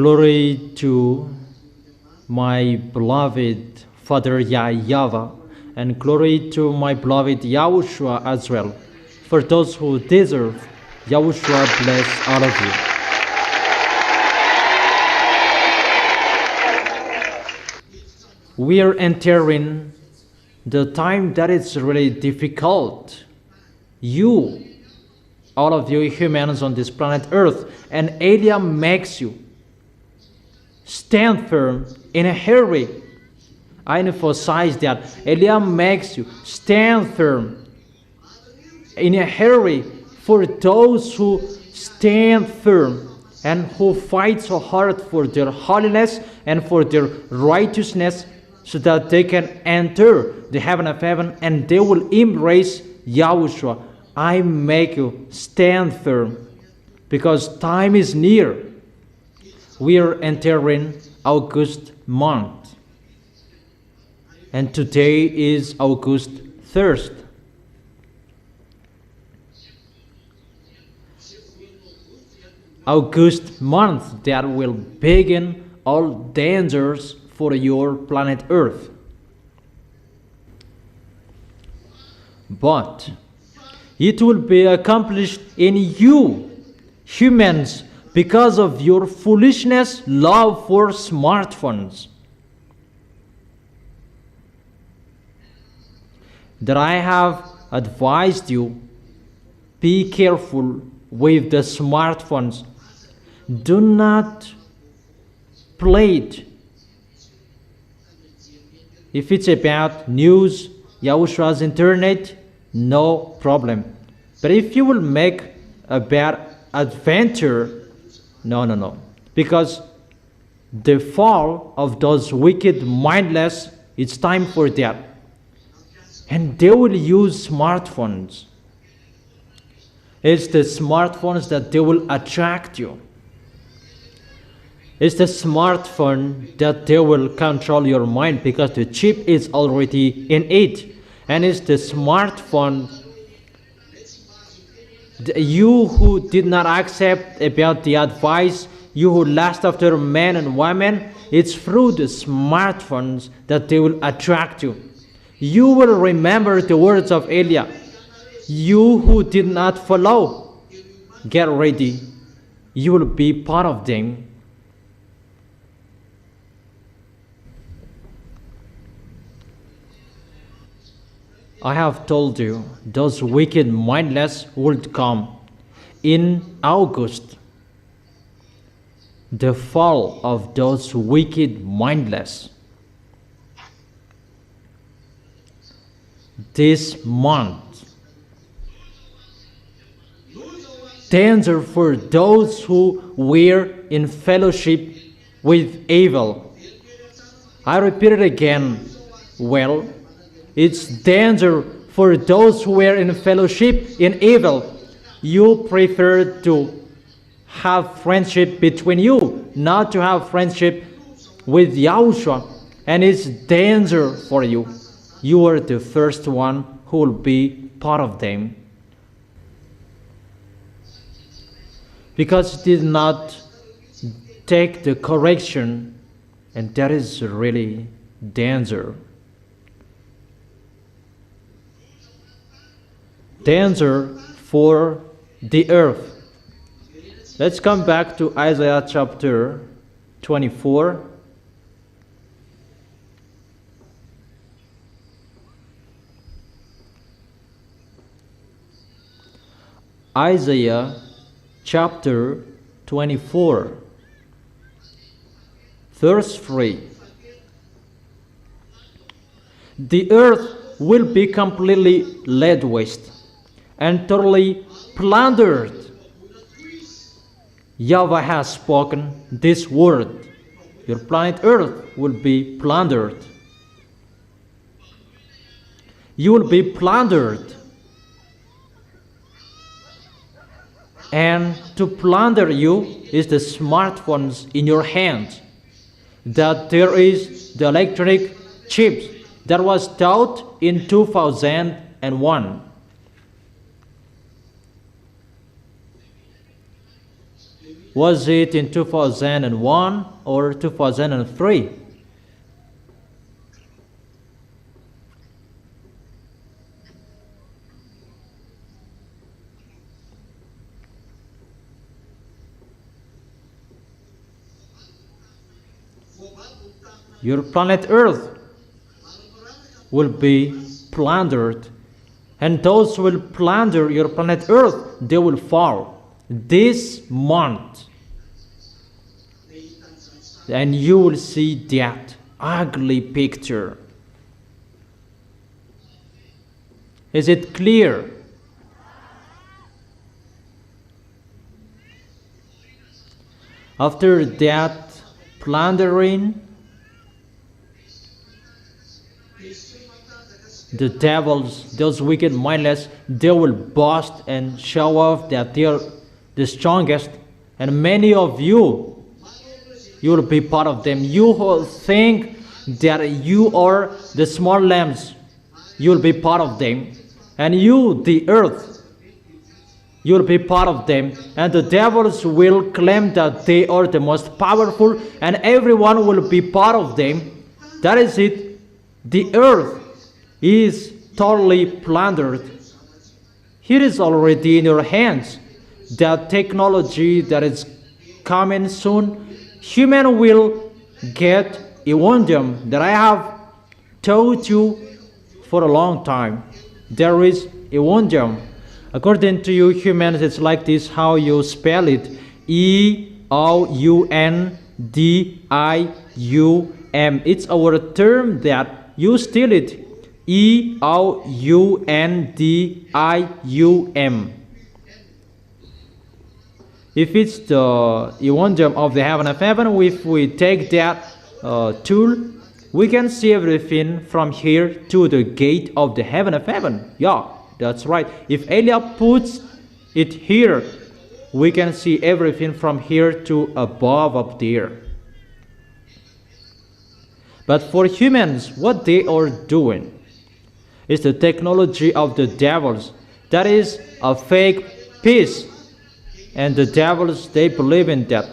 Glory to my beloved Father YAHVAH, and glory to my beloved YAHOSHUAH as well. For those who deserve, YAHOSHUAH bless all of you. We are entering the time that is really difficult. You, all of you humans on this planet Earth, and alien makes you stand firm in a hurry. I emphasize that alien makes you stand firm in a hurry for those who stand firm and who fight so hard for their holiness and for their righteousness, so that they can enter the heaven of heaven and they will embrace YAHOSHUAH. I make you stand firm because time is near. We are entering August month, and today is August 1st. August month that will begin all dangers for your planet Earth. But it will be accomplished in you, humans, because of your foolishness love for smartphones. That I have advised you, be careful with the smartphones. Do not play it. If it's about news, YAHOSHUAH's internet, no problem. But if you will make a bad adventure, no. Because the fall of those wicked mindless, it's time for that. And they will use smartphones. It's the smartphones that they will attract you. It's the smartphone that they will control your mind because the chip is already in it. And it's the smartphone, you who did not accept about the advice, you who lust after men and women, it's through the smartphones that they will attract you. You will remember the words of Elijah. You who did not follow, get ready. You will be part of them. I have told you, those wicked mindless would come in August. The fall of those wicked mindless. This month. Danger for those who were in fellowship with evil. I repeat it again. Well, it's danger for those who were in fellowship in evil. You prefer to have friendship between you, not to have friendship with YAHOSHUAH. And it's danger for you. You are the first one who will be part of them. Because it did not take the correction, and that is really danger. Danger for the earth. Let's come back to Isaiah chapter 24. Isaiah chapter 24, verse 3. The earth will be completely laid waste and totally plundered. YAHVAH has spoken this word. Your planet Earth will be plundered. You will be plundered. And to plunder you is the smartphones in your hand. That there is the electronic chips that was taught in 2001. Was it in 2001 or 2003? Your planet Earth will be plundered, and those who will plunder your planet Earth, they will fall this month, and you will see that ugly picture. Is it clear? After that plundering, the devils, those wicked mindless, they will boast and show off that they are the strongest, and many of you will be part of them. You who think that you are the small lambs, you will be part of them, and you, the earth, you will be part of them, and the devils will claim that they are the most powerful, and everyone will be part of them. That is it. The earth is totally plundered. It is already in your hands. That technology that is coming soon, human will get a wonder that I have told you for a long time. There is a wonder. According to you humans, it's like this, how you spell it. EOUNDIUM. It's our term that you steal it. EOUNDIUM. If it's the wonder of the heaven of heaven, if we take that tool, we can see everything from here to the gate of the heaven of heaven. Yeah, that's right. If Elia puts it here, we can see everything from here to above up there. But for humans, what they are doing is the technology of the devils. That is a fake peace. And the devils, they believe in that.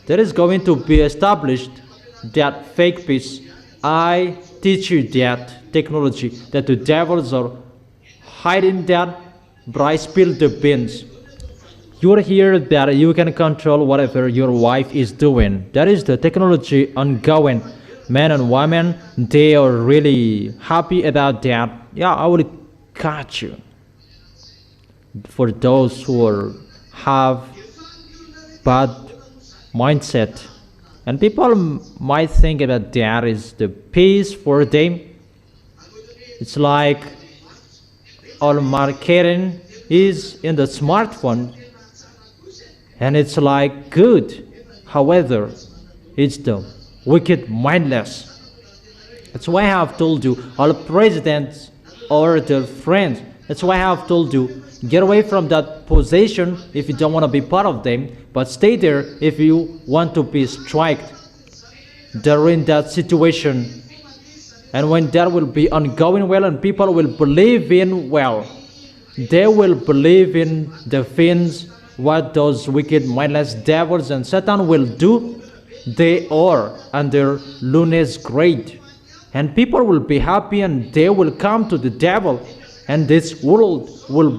There is going to be established that fake peace. I teach you that technology, that the devils are hiding that, but I spill the beans. You are here that you can control whatever your wife is doing. That is the technology ongoing. Men and women, they are really happy about that. Yeah, I will catch you. For those who have bad mindset, and people might think that that is the peace for them. It's like all marketing is in the smartphone, and it's like good. However, it's the wicked mindless. That's why I have told you, all presidents or the friends, that's why I have told you, get away from that position if you don't want to be part of them, but stay there if you want to be striked. They're in that situation, and when that will be ongoing well and people will believe in, well, they will believe in the things what those wicked mindless devils and Satan will do. They are under Luna's grade, and people will be happy and they will come to the devil, and this world will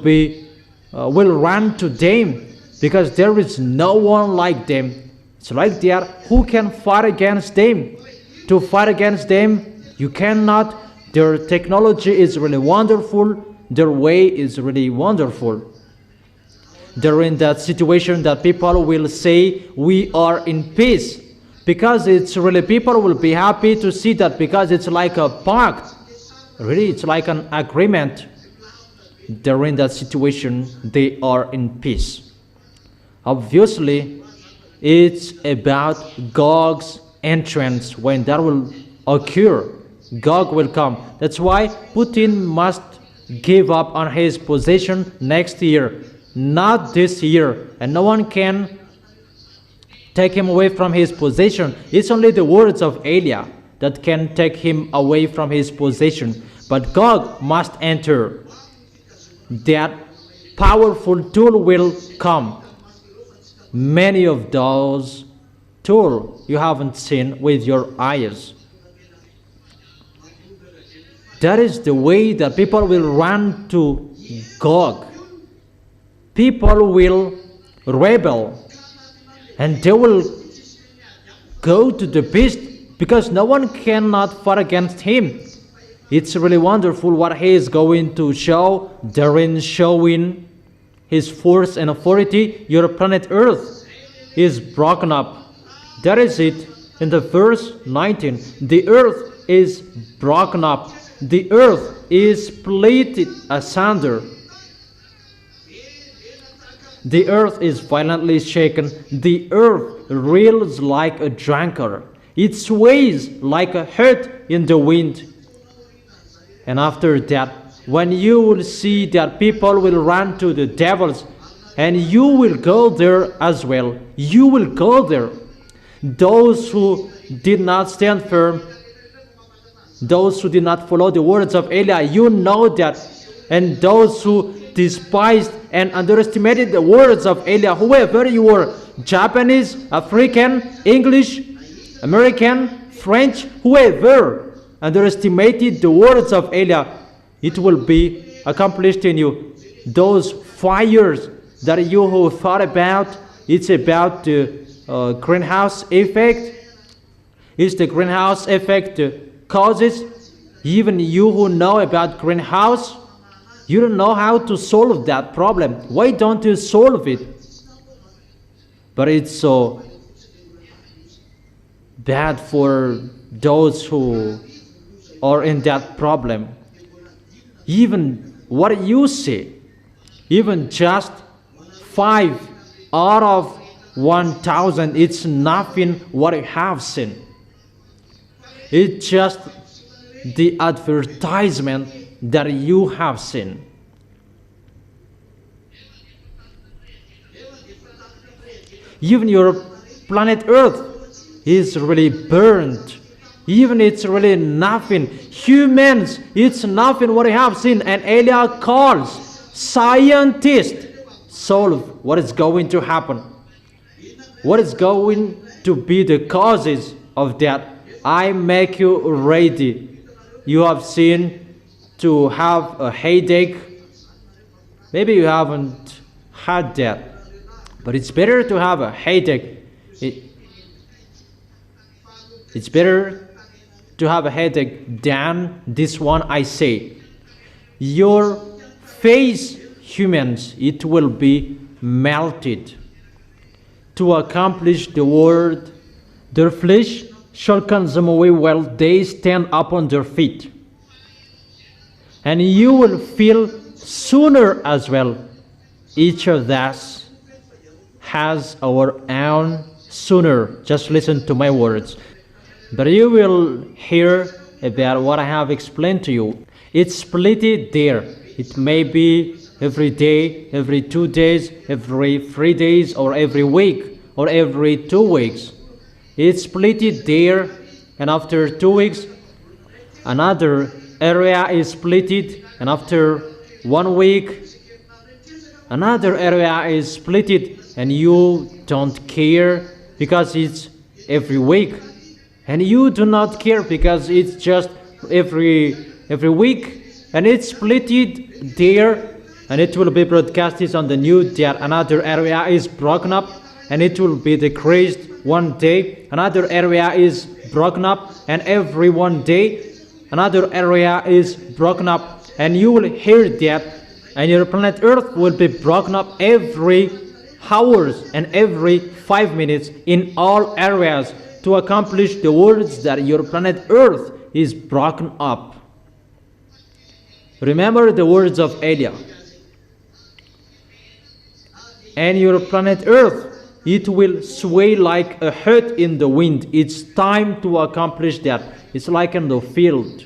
run to them, because there is no one like them. It's like they are, who can fight against them? To fight against them, you cannot. Their technology is really wonderful. Their way is really wonderful. They're in that situation that people will say we are in peace, because it's really, people will be happy to see that, because it's like a pact. Really, it's like an agreement. They're in that situation, they are in peace. Obviously, it's about Gog's entrance. When that will occur, Gog will come. That's why Putin must give up on his possession next year, not this year, and no one can take him away from his possession. It's only the words of Elia that can take him away from his possession. But Gog must enter. That powerful tool will come. many of those tools you haven't seen with your eyes. That is the way that people will run to Gog. People will rebel, and they will go to the beast because no one cannot fight against him. It's really wonderful what he is going to show, therein showing his force and authority. Your planet Earth is broken up. That is it in the verse 19. The earth is broken up. The earth is split asunder. The earth is violently shaken. The earth reels like a drunkard. It sways like a hurt in the wind. And after that, when you will see that people will run to the devils, and you will go there as well. You will go there. Those who did not stand firm, those who did not follow the words of Elia, you know that. And those who despised and underestimated the words of Elia, whoever you were, Japanese, African, English, American, French, whoever underestimated the words of Elia, it will be accomplished in you. Those fires that you who thought about, it's about the greenhouse effect. It's the greenhouse effect causes. Even you who know about greenhouse, you don't know how to solve that problem. Why don't you solve it? But it's so bad for those who are in that problem. Even what you see, even just 5 out of 1,000, it's nothing what you have seen. It's just the advertisement that you have seen. Even your planet Earth is really burned. Even it's really nothing. Humans, it's nothing what I have seen. And Elia calls scientists solve what is going to happen. What is going to be the causes of that? I make you ready. You have seen to have a headache. Maybe you haven't had that. But it's better to have a headache. It's better to have a headache than this one I say. Your face, humans, it will be melted. To accomplish the word, their flesh shall consume away while they stand up on their feet. And you will feel sooner as well. Each of us has our own sooner. Just listen to my words. But you will hear about what I have explained to you. It's split there. It may be every day, every 2 days, every 3 days, or every week, or every 2 weeks. It's split there, and after 2 weeks, another area is split, and after 1 week, another area is split, and you don't care because it's every week. And you do not care because it's just every week, and it's split there, and it will be broadcasted on the news that another area is broken up, and it will be decreased one day. Another area is broken up, and every 1 day another area is broken up, and you will hear that, and your planet Earth will be broken up every hours and every 5 minutes in all areas, to accomplish the words that your planet Earth is broken up. Remember the words of Elia. And your planet Earth, it will sway like a hurt in the wind. It's time to accomplish that. It's like in the field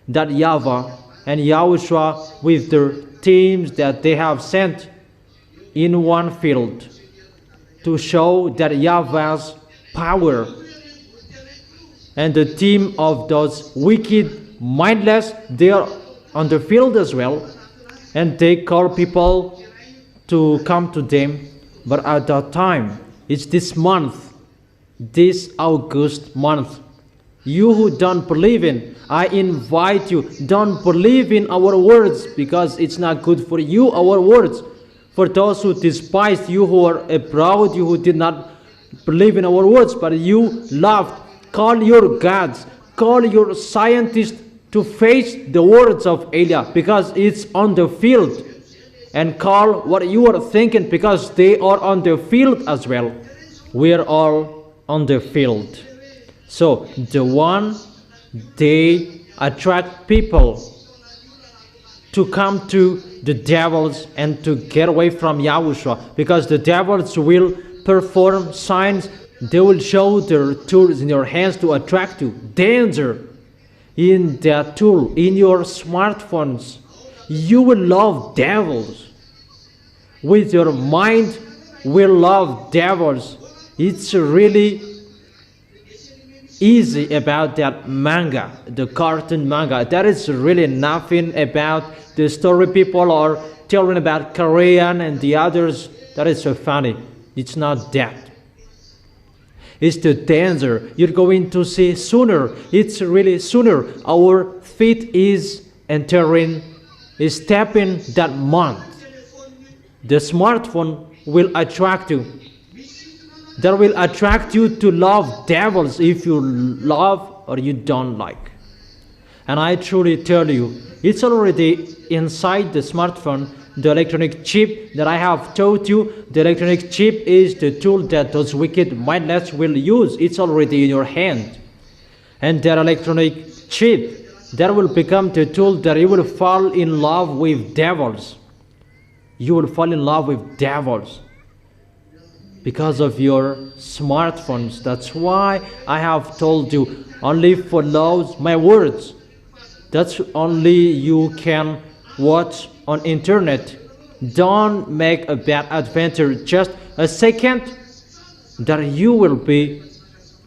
that YAHVAH and YAHOSHUAH with their teams that they have sent in one field to show that YAHVAH's power, and the team of those wicked, mindless, they are on the field as well, and they call people to come to them. But at that time, it's this month, this August month. You who don't believe in, I invite you, don't believe in our words, because it's not good for you, our words. For those who despise you, who are abroad, you who did not believe in our words, but you loved, call your gods, call your scientists to face the words of Elia, because it's on the field. And call what you are thinking, because they are on the field as well. We are all on the field. So the one, they attract people to come to the devils and to get away from Yahushua, because the devils will perform signs. They will show their tools in your hands to attract you. Danger in that tool, in your smartphones. You will love devils. With your mind, will love devils. It's really easy about that manga, the cartoon manga. That is really nothing about the story people are telling about Korean and the others. That is so funny. It's not that. It's the danger you're going to see sooner. It's really sooner. Our feet is entering, is stepping that month. The smartphone will attract you. That will attract you to love devils if you love or you don't like. And I truly tell you, it's already inside the smartphone, the electronic chip that I have taught you. The electronic chip is the tool that those wicked mindless will use. It's already in your hand. And that electronic chip, that will become the tool that you will fall in love with devils. You will fall in love with devils because of your smartphones. That's why I have told you, only follow my words. That's only you can watch on internet. Don't make a bad adventure just a second, that you will be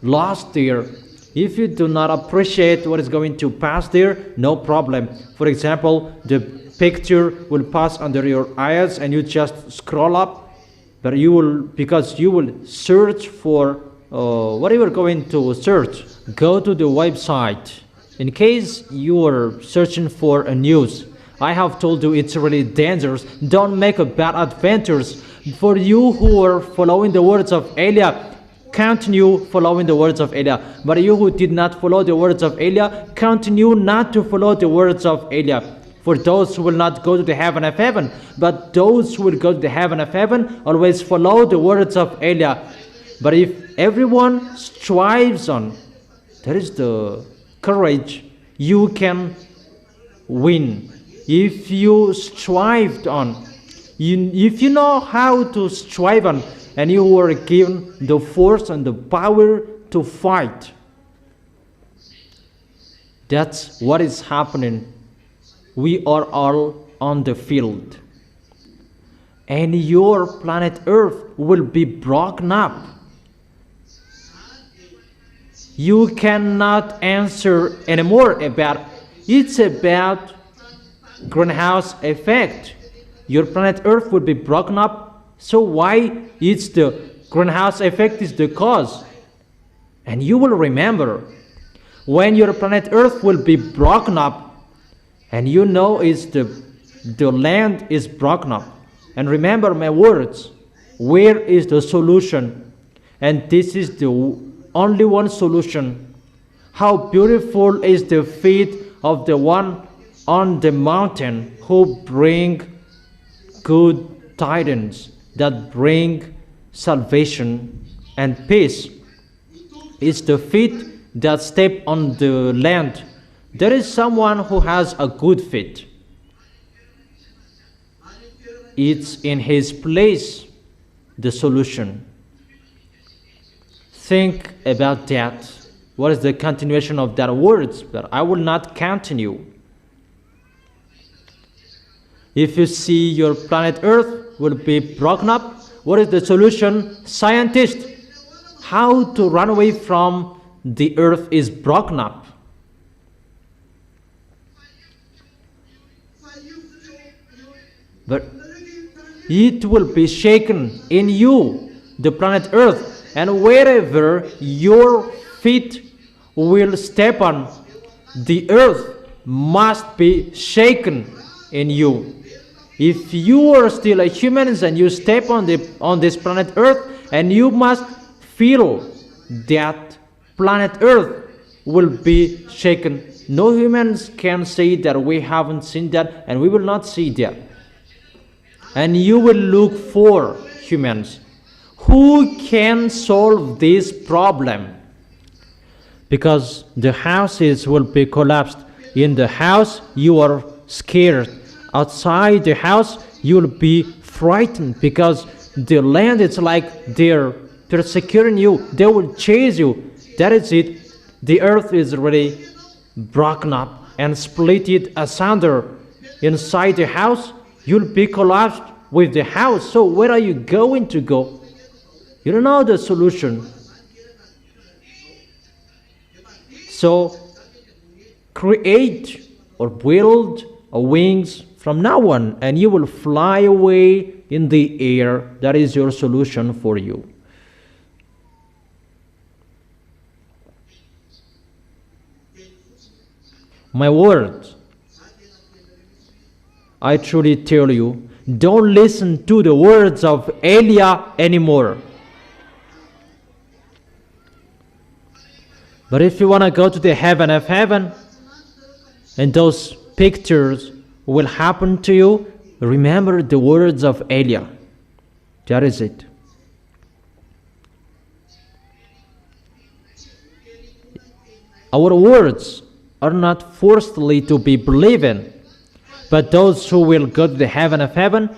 lost there. If you do not appreciate what is going to pass there, no problem. For example, the picture will pass under your eyes and you just scroll up, but you will, because you will search for what you are going to search. Go to the website. In case you are searching for a news, I have told you it's really dangerous. Don't make a bad adventures. For you who are following the words of Elia, continue following the words of Elia. But you who did not follow the words of Elia, continue not to follow the words of Elia. For those who will not go to the heaven of heaven, but those who will go to the heaven of heaven, always follow the words of Elia. But if everyone strives on, there is the courage, you can win. If you strived on, if you know how to strive on, and you were given the force and the power to fight, that's what is happening. We are all on the field. And your planet Earth will be broken up. You cannot answer anymore about, it's about greenhouse effect. Your planet Earth will be broken up. So why it's the greenhouse effect is the cause? And you will remember, when your planet Earth will be broken up, and you know it's the land is broken up. And remember my words, where is the solution? And this is the only one solution. How beautiful is the feet of the one on the mountain who bring good tidings, that bring salvation and peace. It's the feet that step on the land. There is someone who has a good feet. It's in his place, the solution. Think about that. What is the continuation of that words? But I will not continue. If you see your planet Earth will be broken up, what is the solution? Scientists, how to run away from the Earth is broken up. But it will be shaken in you, the planet Earth, and wherever your feet will step on, the earth must be shaken in you. If you are still a human and you step on this planet Earth, and you must feel that planet Earth will be shaken. No humans can say that we haven't seen that, and we will not see that. And you will look for humans who can solve this problem, because the houses will be collapsed. In the house you are scared. Outside the house you will be frightened, because the land is like they're persecuting you. They will chase you. That is it. The earth is already broken up and split it asunder. Inside the house you'll be collapsed with the house. So where are you going to go? You don't know the solution. So create or build wings from now on, and you will fly away in the air. That is your solution for you. My words, I truly tell you, don't listen to the words of Elijah anymore. But if you want to go to the heaven of heaven, and those pictures will happen to you, remember the words of Elijah. That is it. Our words are not forcefully to be believed in, but those who will go to the heaven of heaven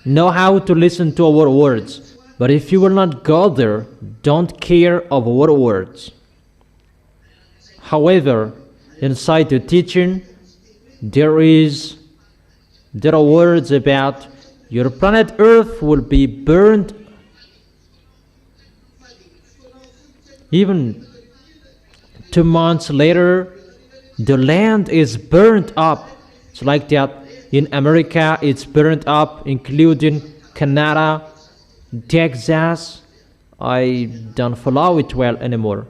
know how to listen to our words. But if you will not go there, don't care of our words. However, inside the teaching, there are words about your planet Earth will be burned. Even 2 months later, the land is burnt up. It's like that. In America, it's burnt up, including Canada, Texas. I don't follow it well anymore.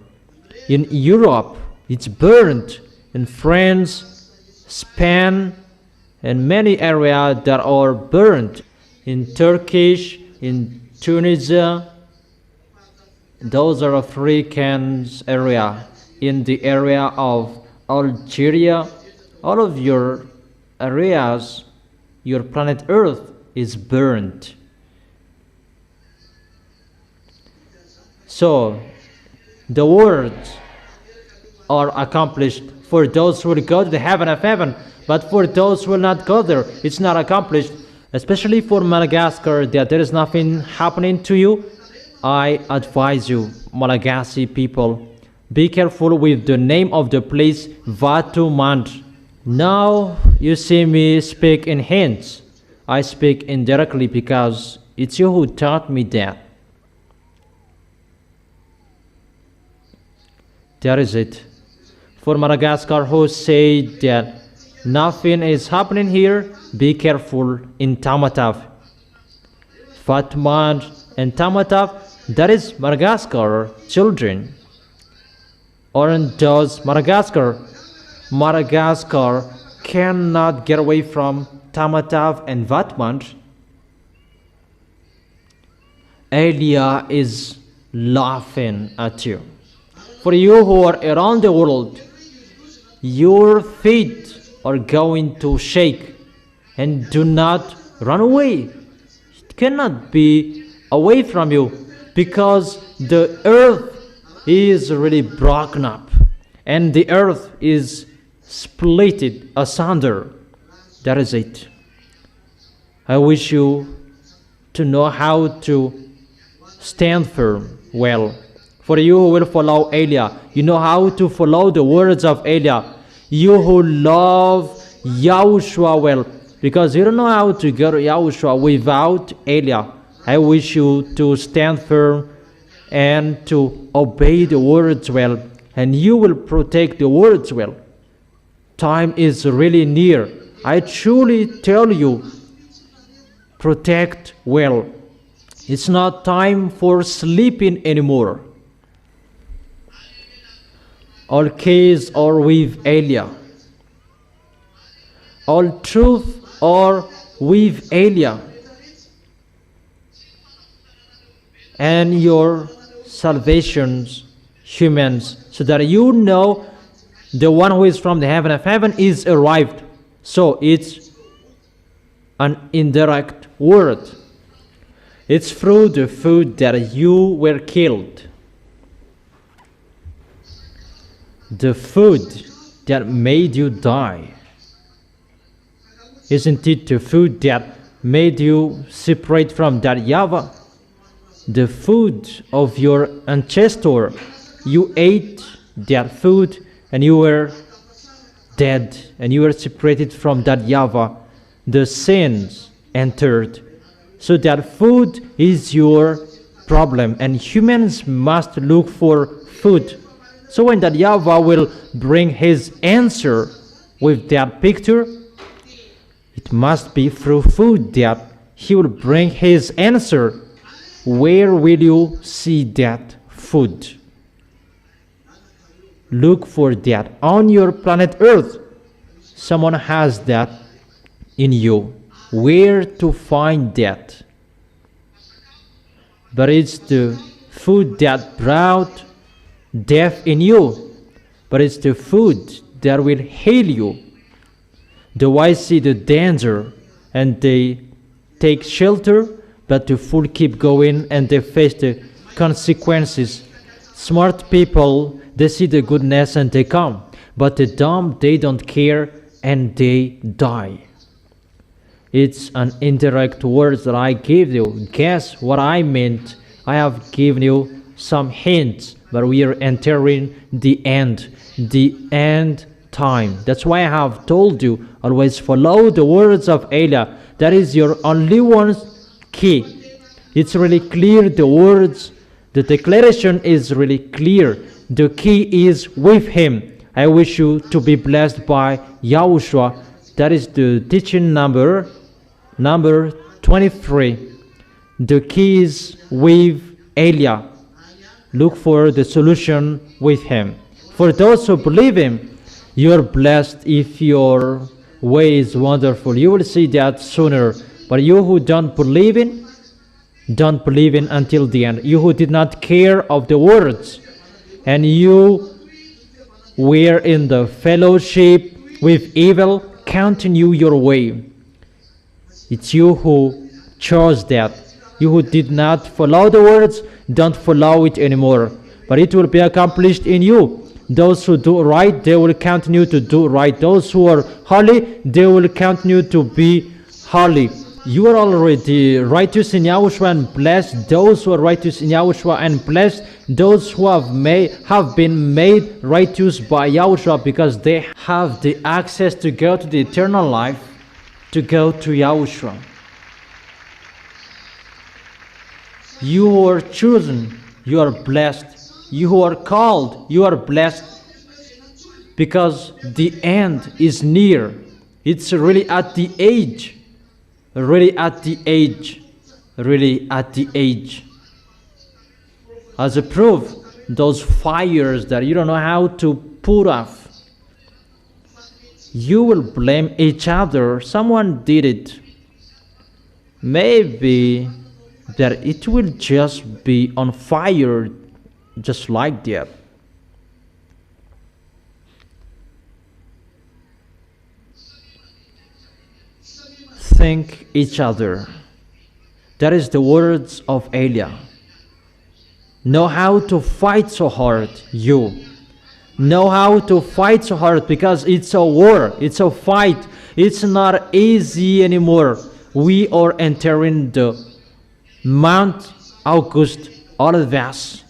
In Europe, it's burnt. In France, Spain, and many areas that are burnt. In Turkish, in Tunisia, those are African area. In the area of Algeria, all of your areas, your planet Earth is burnt. So, the words are accomplished for those who will go to the heaven of heaven, but for those who will not go there, it's not accomplished. Especially for Madagascar, that there is nothing happening to you. I advise you, Malagasy people, be careful with the name of the place, Vatumand. Now you see me speak in hints. I speak indirectly because it's you who taught me that. That is it. For Madagascar who say that nothing is happening here, be careful in Tamatave. Vatumand and Tamatave, that is Madagascar children. Aren't those Madagascar? Madagascar cannot get away from Tamatave and Vatumand. Elijah is laughing at you. For you who are around the world, your feet are going to shake, and do not run away. It cannot be away from you, because the earth is really broken up, and the earth is split asunder. That is it. I wish you to know how to stand firm well. For you who will follow Elijah, you know how to follow the words of Elijah. You who love YAHOSHUAH well, because you don't know how to go to YAHOSHUAH without Elijah. I wish you to stand firm and to obey the words well, and you will protect the words well. Time is really near. I truly tell you, protect well. It's not time for sleeping anymore. All keys are with Elia. All truth are with Elia. And your salvations, humans, so that you know the one who is from the heaven of heaven is arrived. So it's an indirect word. It's through the food that you were killed. The food that made you die. Isn't it the food that made you separate from that YAHVAH? The food of your ancestor. You ate that food and you were dead and you were separated from that YAHVAH. The sins entered. So that food is your problem, and humans must look for food. So when that YAHVAH will bring his answer with that picture, it must be through food that he will bring his answer. Where will you see that food? Look for that on your planet Earth. Someone has that in you. Where to find that? But it's the food that brought death in you. But it's the food that will heal you. The wise see the danger and they take shelter, but the fool keep going and they face the consequences. Smart people, they see the goodness and they come. But the dumb, they don't care and they die. It's an indirect word that I gave you. Guess what I meant? I have given you some hints, but we are entering the end time. That's why I have told you, always follow the words of Elia. That is your only one key. It's really clear, the words, the declaration is really clear. The key is with him. I wish you to be blessed by YAHOSHUAH. That is the teaching number 23. The key is with Elia. Look for the solution with him. For those who believe him, you are blessed. If your way is wonderful, you will see that sooner. But you who don't believe in until the end. You who did not care of the words, and you were in the fellowship with evil, continue your way. It's you who chose that. You who did not follow the words, don't follow it anymore. But it will be accomplished in you. Those who do right, they will continue to do right. Those who are holy, they will continue to be holy. You are already righteous in YAHOSHUAH, and blessed those who are righteous in YAHOSHUAH, and blessed those who have been made righteous by YAHOSHUAH, because they have the access to go to the eternal life, to go to YAHOSHUAH. You who are chosen, you are blessed. You who are called, you are blessed, because the end is near. It's really at the age. Really at the age. Really at the age. As a proof, those fires that you don't know how to put off, you will blame each other. Someone did it. Maybe that it will just be on fire just like that. Thank each other. That is the words of Elia. Know how to fight so hard, you. Know how to fight so hard, because it's a war, it's a fight. It's not easy anymore. We are entering the Mount August Olives,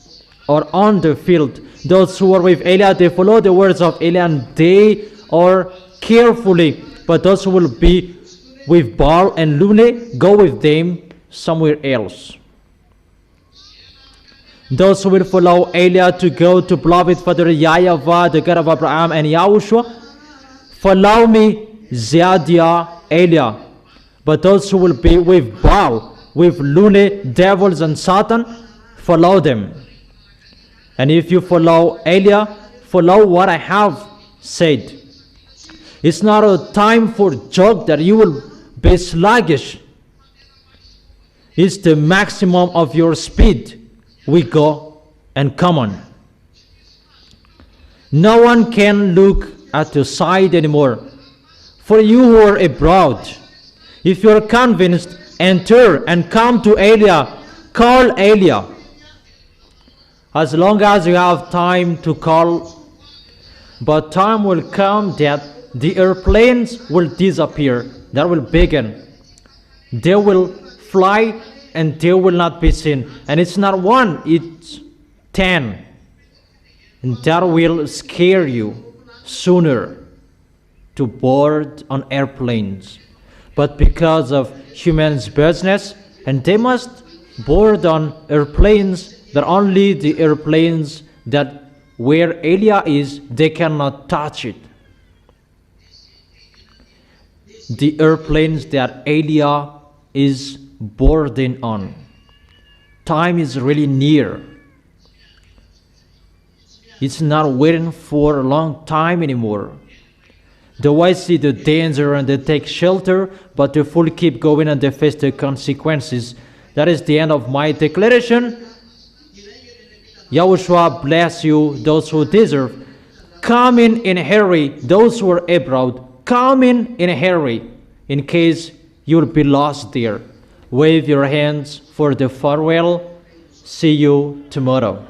or on the field. Those who are with Elia, they follow the words of Elia and they are carefully. But those who will be with Baal and Lune, go with them somewhere else. Those who will follow Elia to go to beloved Father YAHVAH, the God of Abraham and YAHOSHUAH, follow me, Zeadia, Elia. But those who will be with Baal, with loony devils and Satan, follow them. And if you follow Eliah, follow what I have said. It's not a time for joke that you will be sluggish. It's the maximum of your speed. We go and come on. No one can look at your side anymore. For you who are abroad, if you are convinced, enter and come to Eliah. Call Eliah. As long as you have time to call, but time will come that the airplanes will disappear. That will begin. They will fly and they will not be seen. And it's not one, it's 10. And that will scare you sooner to board on airplanes. But because of humans' business, and they must board on airplanes that only the airplanes that where Eliah is, they cannot touch it. The airplanes that Eliah is boarding on. Time is really near. It's not waiting for a long time anymore. The wise see the danger and they take shelter, but the fool keep going and they face the consequences. That is the end of my declaration. Yahushua bless you, those who deserve. Come in a hurry, those who are abroad. Come in a hurry, in case you'll be lost there. Wave your hands for the farewell. See you tomorrow.